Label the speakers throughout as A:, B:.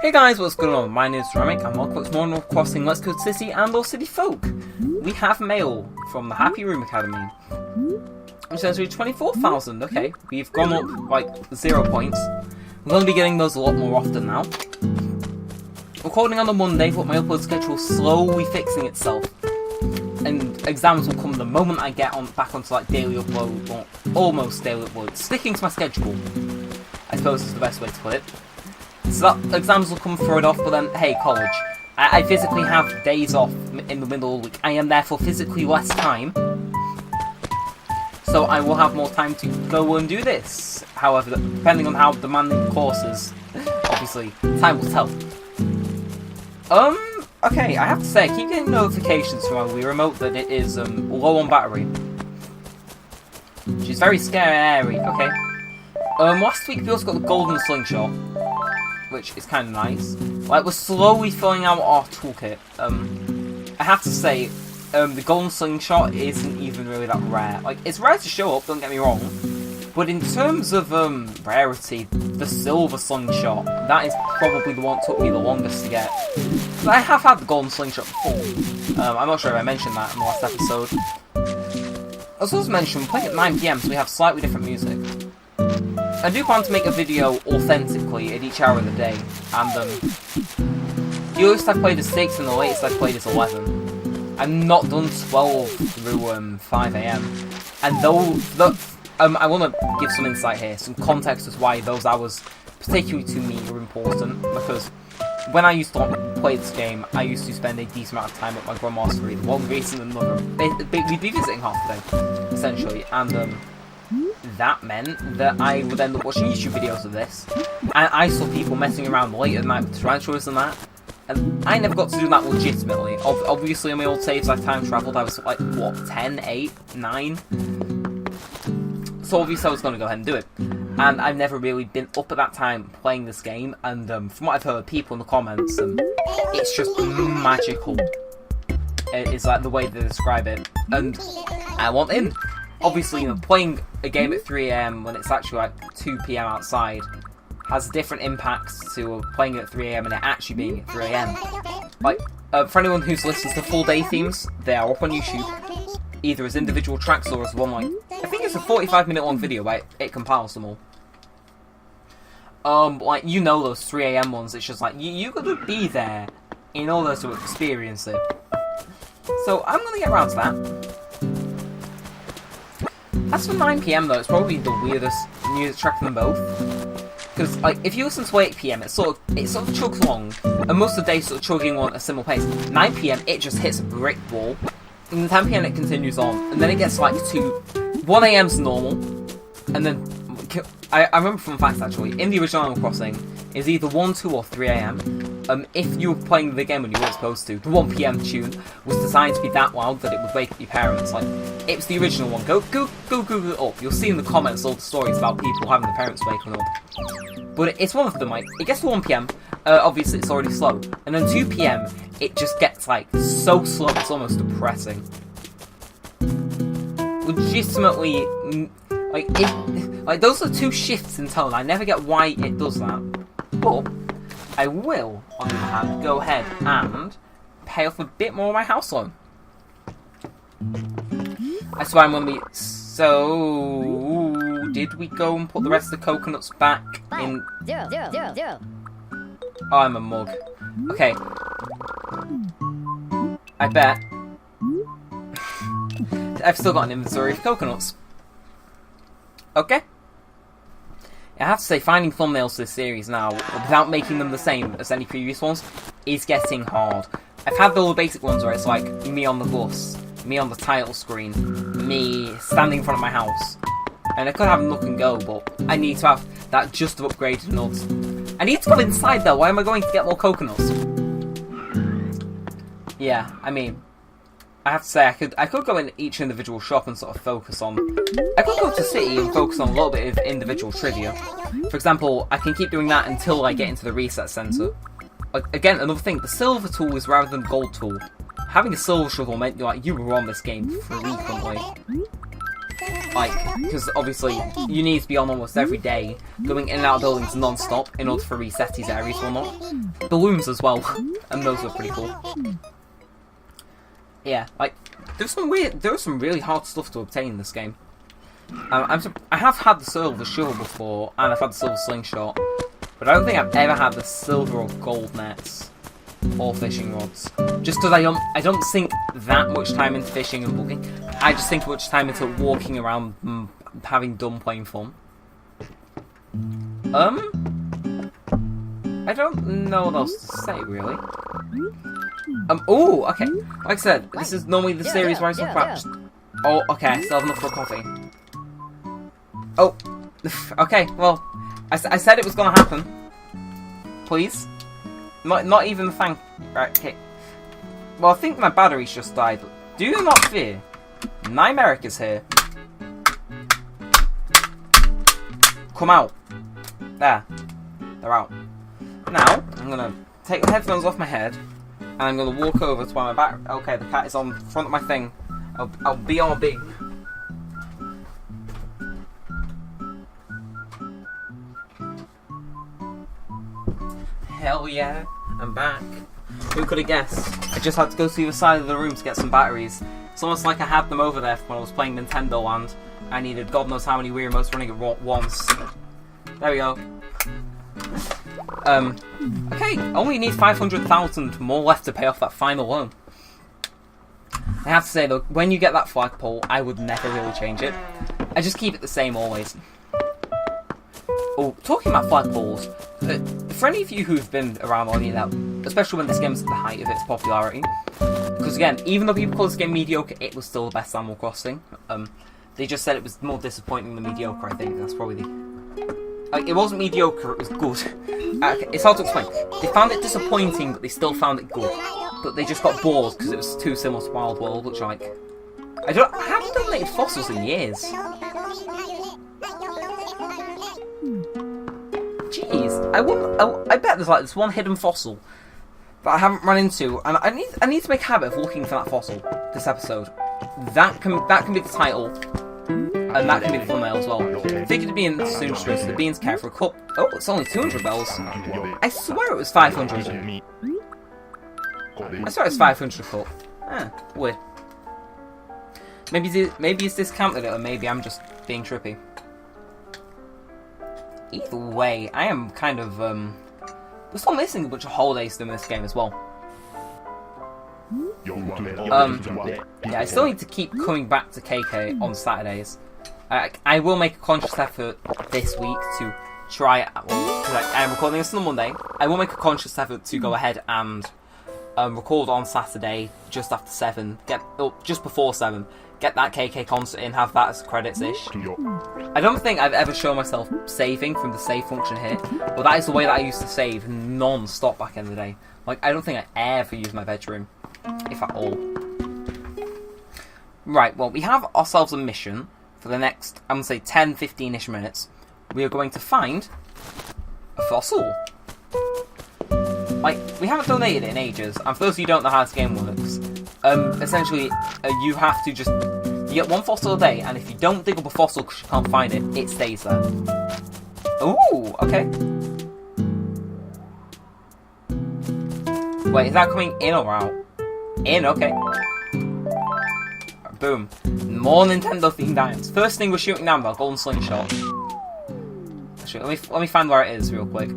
A: Hey guys, what's going on? My name is Neremik and welcome to more Animal Crossing Let's Go City and Lost City Folk. We have mail from the Happy Room Academy. It says we're 24,000, okay. We've gone up like 0 points. We're going to be getting those a lot more often now. Recording on a Monday, but my upload schedule is slowly fixing itself. And exams will come the moment I get back onto like daily upload, or almost daily upload. Sticking to my schedule, I suppose is the best way to put it. So that exams will come through it off, but then, hey, college. I physically have days off in the middle of the week. I am therefore physically less time. So I will have more time to go and do this. However, depending on how demanding the course is, obviously, time will tell. Okay, I have to say, I keep getting notifications from my Wii Remote that it is, low on battery. Which is very scary. Okay. Last week we also got the golden slingshot, which is kind of nice. Like, we're slowly filling out our toolkit. I have to say, the golden slingshot isn't even really that rare. Like, it's rare to show up, don't get me wrong. But in terms of, rarity, the silver slingshot, that is probably the one that took me the longest to get. But I have had the golden slingshot before. I'm not sure if I mentioned that in the last episode. As I was mentioned, we're playing at 9 PM, so we have slightly different music. I do plan to make a video authentically at each hour of the day, and the earliest I've played is 6 and the latest I've played is 11. I've not done 12 through 5 AM, and I want to give some insight here, some context as why those hours, particularly to me, are important, because when I used to play this game, I used to spend a decent amount of time at my grandma's for either one reason or another. We'd be visiting half the day, essentially, and that meant that I would end up watching YouTube videos of this, and I saw people messing around late at night with tarantulas and that, and I never got to do that legitimately. Obviously, on my old saves, I time travelled, I was like, what, 10, 8, 9? So obviously I was going to go ahead and do it, and I've never really been up at that time playing this game, and from what I've heard, people in the comments, it's just magical. It's like the way they describe it, and I want in. Obviously, you know, playing a game at 3 AM when it's actually like 2 PM outside has different impacts to playing it at 3 AM and it actually being at 3 AM. Like, for anyone who's listened to full day themes, they are up on YouTube, either as individual tracks or as one, like, I think it's a 45-minute long video where it compiles them all. Like, you know those 3 AM ones, it's just like, you gotta be there in order to experience it. So, I'm gonna get around to that. As for 9 PM though, it's probably the weirdest music track of them both. Because, like, if you listen to 8 PM, it sort of chugs along, and most of the day sort of chugging along at a similar pace. 9 PM, it just hits a brick wall. And then 10 PM it continues on, and then it gets like to 1 AM's normal, and then I remember fun facts actually, in the original Animal Crossing, it's either 1, 2 or 3 AM. If you were playing the game when you weren't supposed to, the 1 PM tune was designed to be that loud that it would wake up your parents. Like, it was the original one. Go Google it up. You'll see in the comments all the stories about people having their parents waking up. But it's one of them, like, it gets to 1 PM, obviously it's already slow, and then 2 PM, it just gets, like, so slow it's almost depressing. Legitimately, like, those are 2 shifts in tone. I never get why it does that. But I will, on the other hand, go ahead and pay off a bit more of my house loan. That's why I'm going to be... So... Did we go and put the rest of the coconuts back in...
B: 0.
A: Oh, I'm a mug. Okay. I bet. I've still got an inventory of coconuts. Okay. I have to say, finding thumbnails for this series now, without making them the same as any previous ones, is getting hard. I've had all the basic ones where it's like, me on the bus, me on the title screen, me standing in front of my house. And I could have a look and go, but I need to have that just upgraded nuts. I need to go inside though, why am I going to get more coconuts? Yeah, I mean, I have to say, I could go in each individual shop and sort of focus on... I could go to City and focus on a little bit of individual trivia. For example, I can keep doing that until I get into the reset center. Like, again, another thing, the silver tool is rather than gold tool. Having a silver shovel meant you were on this game frequently. Like, because obviously you need to be on almost every day, going in and out of buildings non-stop in order to reset these areas or not. Balloons as well, and those are pretty cool. Yeah, like, there's some really hard stuff to obtain in this game. I have had the silver shovel before, and I've had the silver slingshot, but I don't think I've ever had the silver or gold nets or fishing rods. Just because I don't sink that much time into fishing and booking. I just sink much time into walking around, having done playing fun. I don't know what else to say really. Oh, okay. Like I said, this is normally the series where I talk about. Oh, okay. I still have enough for coffee. Oh, okay. Well, I said it was gonna happen. Please. Not even the thank. Right, okay. Well, I think my battery's just died. Do not fear. Neremik is here. Come out. There. They're out. Now, I'm gonna take the headphones off my head, and I'm gonna walk over to my back. Okay, the cat is on front of my thing. I'll be on a big. Hell yeah, I'm back. Who could have guessed? I just had to go to the other side of the room to get some batteries. It's almost like I had them over there when I was playing Nintendo Land. I needed God knows how many Wii remotes running at once. There we go. Okay, only need 500,000 more left to pay off that final loan. I have to say though, when you get that flagpole, I would never really change it. I just keep it the same always. Oh, talking about flagpoles, for any of you who've been around long enough, especially when this game's at the height of its popularity, because again, even though people call this game mediocre, it was still the best Animal Crossing. They just said it was more disappointing than mediocre, I think. That's probably the... it wasn't mediocre, it was good. It's hard to explain. They found it disappointing, but they still found it good. But they just got bored because it was too similar to Wild World, which I haven't donated fossils in years. Jeez, I bet there's like this one hidden fossil that I haven't run into, and I need to make a habit of looking for that fossil this episode. That can be the title, and that can be the thumbnail as well. Figured to be in the seamstress, the beans care for a cup. Oh, it's only 200 bells. I swear it was 500. I swear it was 500 a cup. Weird. Maybe it's discounted it, or maybe I'm just being trippy. Either way, I am kind of, we're still missing a bunch of holidays in this game as well. Yeah, I still need to keep coming back to KK on Saturdays. I will make a conscious effort this week to try, I am recording this on Monday, I will make a conscious effort to go ahead and record on Saturday just after 7, just before 7, get that KK concert in, have that as credits-ish. I don't think I've ever shown myself saving from the save function here, but that is the way that I used to save non-stop back in the day. Like, I don't think I ever used my bedroom, if at all. Right, well, we have ourselves a mission for the next, I'm going to say 10-15-ish minutes. We are going to find a fossil. Like, we haven't donated it in ages, and for those of you who don't know how this game works, essentially, you have to just... You get one fossil a day, and if you don't dig up a fossil because you can't find it, it stays there. Ooh, okay. Wait, is that coming in or out? In, okay. Boom. More Nintendo-themed items. First thing we're shooting down about golden slingshot. Actually, let me find where it is real quick.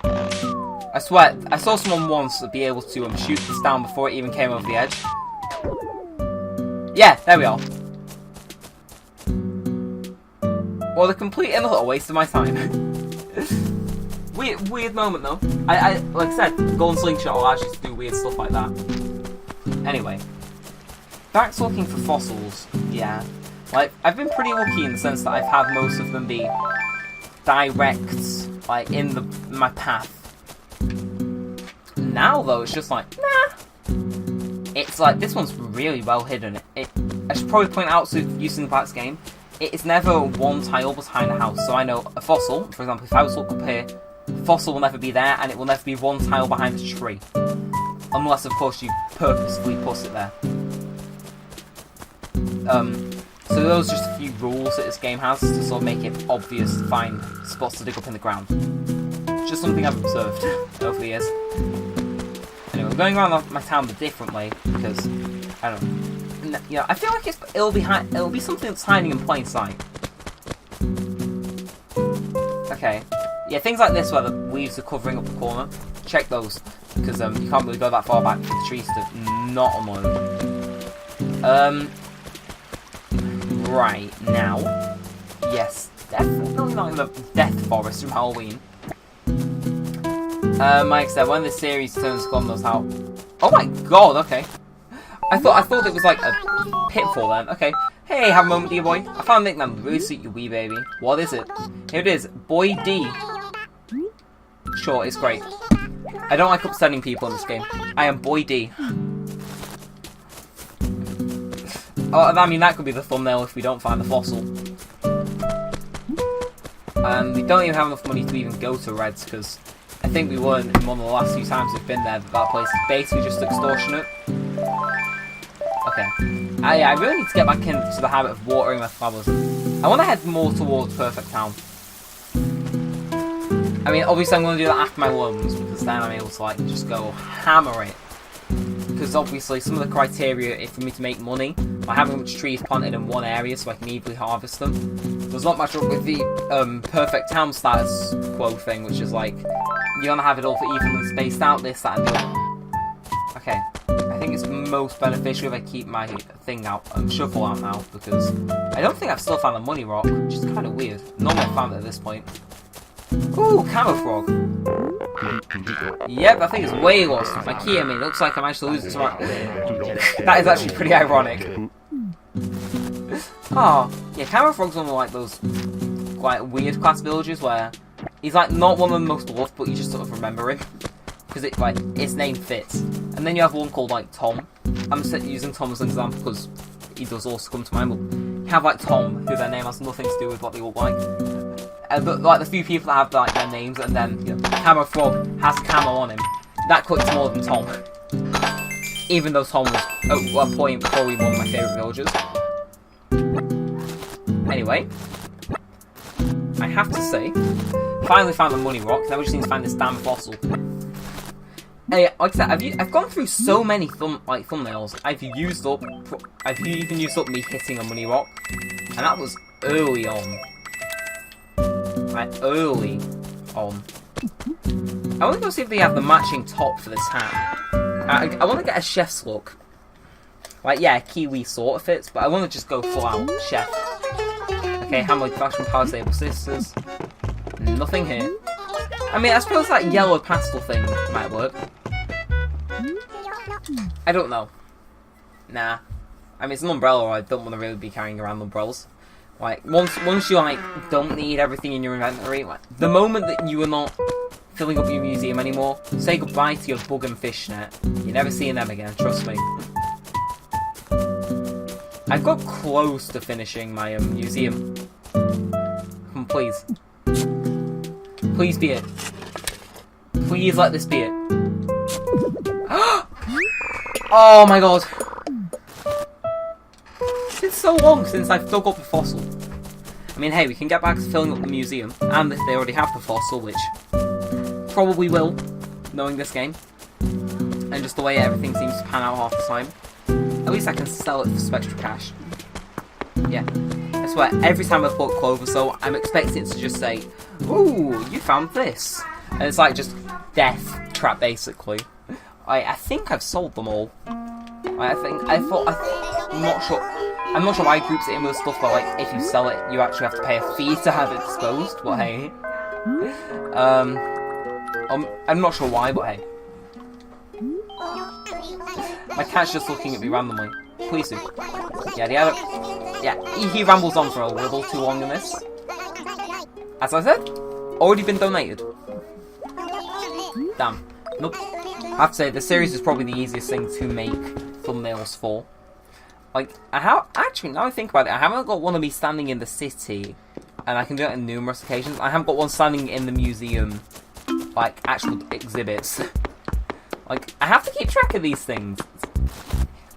A: I swear, I saw someone once be able to shoot this down before it even came over the edge. Yeah, there we are. Well, the complete and utter waste of my time. weird moment though. I like I said, golden slingshot allows you to do weird stuff like that. Anyway, back to looking for fossils. Yeah, like I've been pretty lucky in the sense that I've had most of them be direct, like in my path. Now though, it's just like nah. It's like this one's really well hidden. I should probably point out, so using the Black's game, it is never one tile behind a house. So I know a fossil, for example, if I was to look up here, the fossil will never be there, and it will never be one tile behind a tree. Unless, of course, you purposefully put it there. So those are just a few rules that this game has to sort of make it obvious to find spots to dig up in the ground. Just something I've observed over the years. Anyway, we're going around my town a different way because I don't know. Yeah, I feel like it'll be something that's hiding in plain sight. Okay. Yeah, things like this where the leaves are covering up the corner. Check those because you can't really go that far back for the trees to not unload. Right now, yes, definitely not in the Death Forest from Halloween. Like I said, when the series turns Glomnos out. Oh my god, okay. I thought it was like a pitfall then. Okay. Hey, have a moment, dear boy. I found a nickname really suit you, wee baby. What is it? Here it is, Boy D. Sure, it's great. I don't like upsetting people in this game. I am Boy D. Oh, I mean, that could be the thumbnail if we don't find the fossil. We don't even have enough money to even go to Red's, because I think we learned in one of the last few times we've been there that that place is basically just extortionate. Okay. I really need to get back into the habit of watering my flowers. I want to head more towards Perfect Town. I mean, obviously I'm going to do that after my loans, because then I'm able to, like, just go hammer it. Because obviously some of the criteria for me to make money by having much trees planted in one area so I can easily harvest them does not match up with the Perfect Town status quo thing, which is like, you're going to have it all for evenly spaced out, this, that, and the other. Okay. I think it's most beneficial if I keep my thing out, shuffle out now, because I don't think I've still found the money rock, which is kind of weird. Normally I found it at this point. Ooh, camo frog. Yep, I think it's way lost. My key, I mean, it looks like I managed to lose it. That is actually pretty ironic. Oh, yeah, camo frog's one of like those quite weird class villages where he's like not one of the most beloved, but you just sort of remember him. Because it, like, his name fits. And then you have one called, like, Tom. I'm using Tom as an example because he does also come to mind, but you have, like, Tom, who their name has nothing to do with what they look like. But, like, the few people that have, like, their names, and then, you know, Camo Frog has camo on him. That clicks more than Tom. Even though Tom was, at one point, probably one of my favourite villagers. Anyway. I have to say, finally found the money rock, now we just need to find this damn fossil. Hey, like I said, I've gone through so many thumbnails. I've even used up me hitting a money rock, and that was early on. Like early on. I want to go see if they have the matching top for this hat. I want to get a chef's look. Like, yeah, Kiwi sort of fits, but I want to just go full out chef. Okay, Hamlet Fashion Power Stable Sisters. Nothing here. I mean, I suppose that yellow pastel thing might work. I don't know. Nah. I mean, it's an umbrella, I don't want to really be carrying around umbrellas. Like, once you, like, don't need everything in your inventory, like, the moment that you are not filling up your museum anymore, say goodbye to your bug and fish net. You're never seeing them again, trust me. I've got close to finishing my museum. Please. Please be it. Please let this be it. Oh my god. It's been so long since I've dug up a fossil. I mean, hey, we can get back to filling up the museum, and if they already have the fossil, which probably will, knowing this game, and just the way everything seems to pan out half the time, at least I can sell it for some extra cash. Yeah. I swear, every time I put Clover, so I'm expecting it to just say, "Ooh, you found this," and it's like just death trap basically. I think I've sold them all. I'm not sure. I'm not sure why groups it in with stuff, but like if you sell it, you actually have to pay a fee to have it disposed. But hey, I'm not sure why, but hey, my cat's just looking at me randomly. Please do. Yeah, the other. Yeah, he rambles on for a little too long in this. As I said, already been donated. Damn. Nope. I have to say, the series is probably the easiest thing to make thumbnails for. Like, actually, now I think about it, I haven't got one of me standing in the city, and I can do it on numerous occasions. I haven't got one standing in the museum, like, actual exhibits. Like, I have to keep track of these things.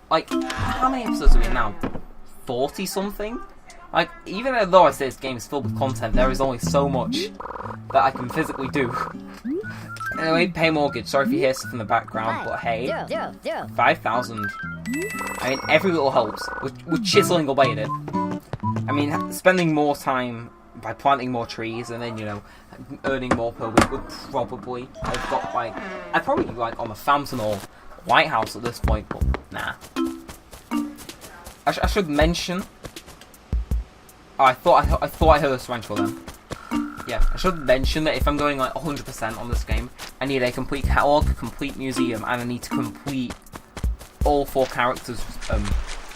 A: Like, how many episodes are we in now? 40 something. Like, even though I say this game is filled with content, there is only so much that I can physically do. Anyway, pay mortgage. Sorry if you hear stuff in the background, but hey, 5,000. I mean, every little helps. We're chiseling away at it. I mean, spending more time by planting more trees and then, you know, earning more per week would probably. I've got like, I'd probably be like on the Fountain or White House at this point, but nah. I should mention. Oh, I thought I heard a tarantula then. Yeah, I should mention that if I'm going like 100% on this game, I need a complete catalog, a complete museum, and I need to complete all 4 characters'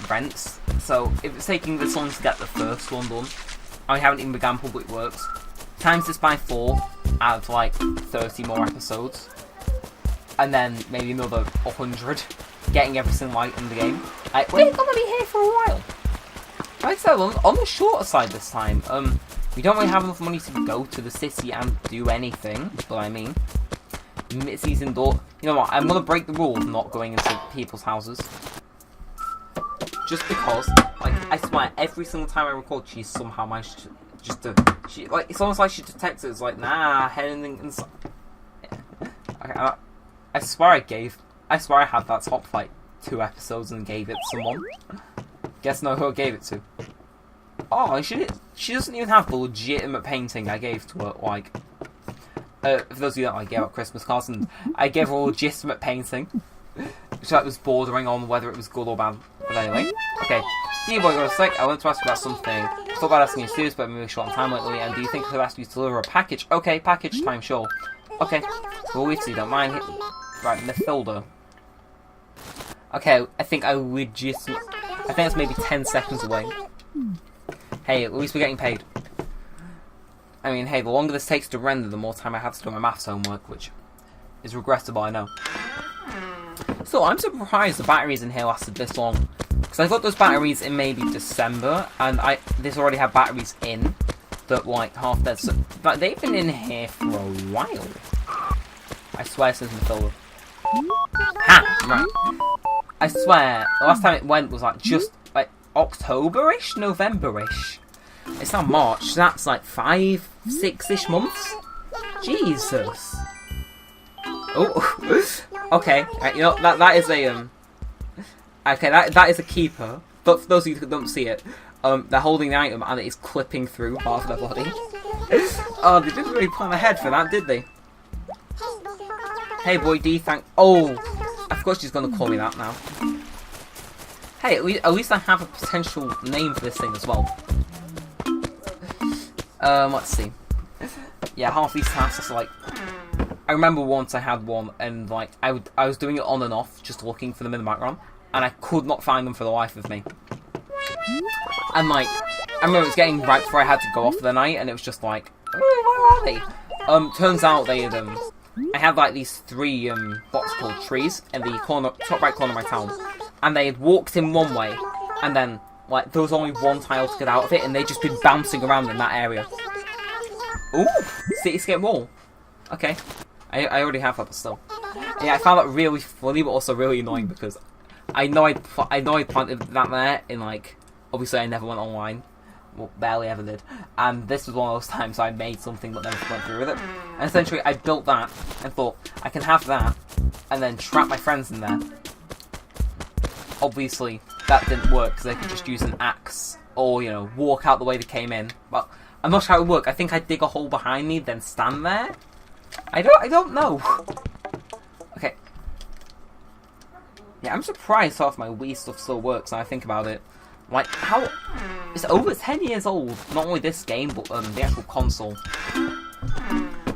A: rents. So if it's taking this long to get the first one done, I haven't even begun public works. Times this by 4, add like 30 more episodes, and then maybe another 100, getting everything right in the game. We're gonna be here for a while. Like I said, on the shorter side this time, we don't really have enough money to go to the city and do anything, but I mean, Mitzi's indoor. You know what, I'm gonna break the rule of not going into people's houses. Just because, like, I swear, every single time I record, she's somehow managed to, like, it's almost like she detects it, it's like, nah, heading inside. Okay, I swear I had that top, like, 2 episodes and gave it to someone. Guess know who I gave it to. Oh, she doesn't even have the legitimate painting I gave to her, like... for those of you that I gave out Christmas cards, and I gave her a legitimate painting. Which like, was bordering on whether it was good or bad. But anyway, okay. Dear boy, got a sec. I want to ask you about something. I thought about asking you serious, but I'm really short on time lately, and do you think I could ask you to deliver a package? Okay, package time, sure. Okay. Well, if you don't mind. Right, Mathilda. Okay, I think that's maybe 10 seconds away. Hey, at least we're getting paid. I mean, hey, the longer this takes to render, the more time I have to do my maths homework, which is regrettable, I know. So, I'm surprised the batteries in here lasted this long. Because I got those batteries in maybe December, and this already had batteries in that were like half dead. So, but they've been in here for a while. I swear since Mathilda. Ha! Right. I swear, the last time it went was like just like October-ish? November-ish. It's now March, so that's like 5, 6-ish months? Jesus. Oh, okay. Right, you know, that is a, okay, that is a keeper. But for those of you who don't see it, they're holding the item and it is clipping through half of their body. Oh, they didn't really plan ahead for that, did they? Hey, boy D, oh, I forgot she's going to call me that now. Hey, at least I have a potential name for this thing as well. Let's see. Yeah, half these tasks, like, I remember once I had one, and, like, I was doing it on and off, just looking for them in the background, and I could not find them for the life of me. And, like, I remember it was getting right before I had to go off for the night, and it was just like, oh, where are they? Turns out they had, I had, like, these 3, what's called trees in the top right corner of my town, and they had walked in one way, and then, like, there was only one tile to get out of it, and they'd just been bouncing around in that area. Ooh, cityscape wall. Okay, I already have that, but still. Yeah, I found that really funny, but also really annoying, because I know I planted that there in, like, obviously I never went online. Well, barely ever did. And this was one of those times I made something but never went through with it. And essentially I built that and thought, I can have that and then trap my friends in there. Obviously, that didn't work because they could just use an axe or, you know, walk out the way they came in. But I'm not sure how it would work. I think I'd dig a hole behind me, then stand there. I don't know. Okay. Yeah, I'm surprised half my Wii stuff still works when I think about it. Like, how... It's over 10 years old. Not only this game, but the actual console.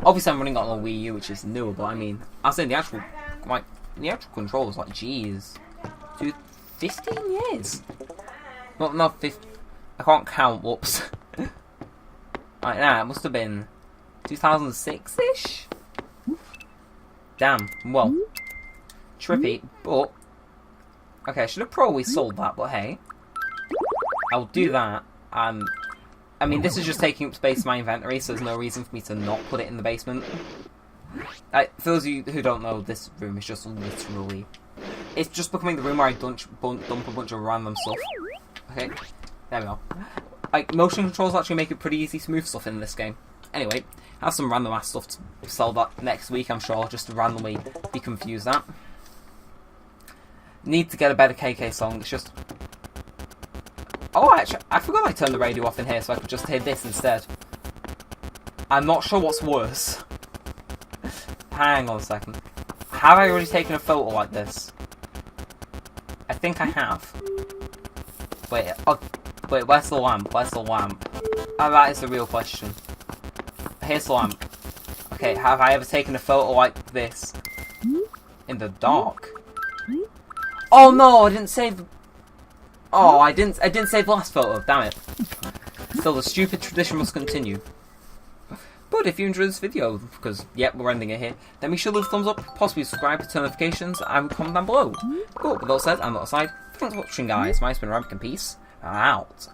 A: Obviously, I'm running on a Wii U, which is newer, but I mean... I was saying the actual... Like, the actual controls, like, jeez. 15 years? Not 50... I can't count, whoops. Right, nah, it must have been... 2006-ish? Damn, well... Trippy, but... Okay, I should have probably sold that, but hey... I'll do that. I mean, this is just taking up space in my inventory, so there's no reason for me to not put it in the basement. For those of you who don't know, this room is just literally... It's just becoming the room where I dump a bunch of random stuff. Okay. There we go. Like, motion controls actually make it pretty easy to move stuff in this game. Anyway, I have some random ass stuff to sell that next week, I'm sure, just to randomly be confused at. Need to get a better KK song, it's just... Oh, actually, I forgot I turned the radio off in here, so I could just hear this instead. I'm not sure what's worse. Hang on a second. Have I already taken a photo like this? I think I have. Wait, oh, wait, where's the lamp? Where's the lamp? Oh, that is the real question. Here's the lamp. Okay, have I ever taken a photo like this? In the dark? Oh no, I didn't save... Oh, I didn't save the last photo, damn it. Still, the stupid tradition must continue. But if you enjoyed this video, because, yep, we're ending it here, then be sure to leave a thumbs up, possibly subscribe, turn notifications, and comment down below. Cool, with that said, I'm not aside. Thanks for watching, guys. My name's been Neremik, and peace, and out.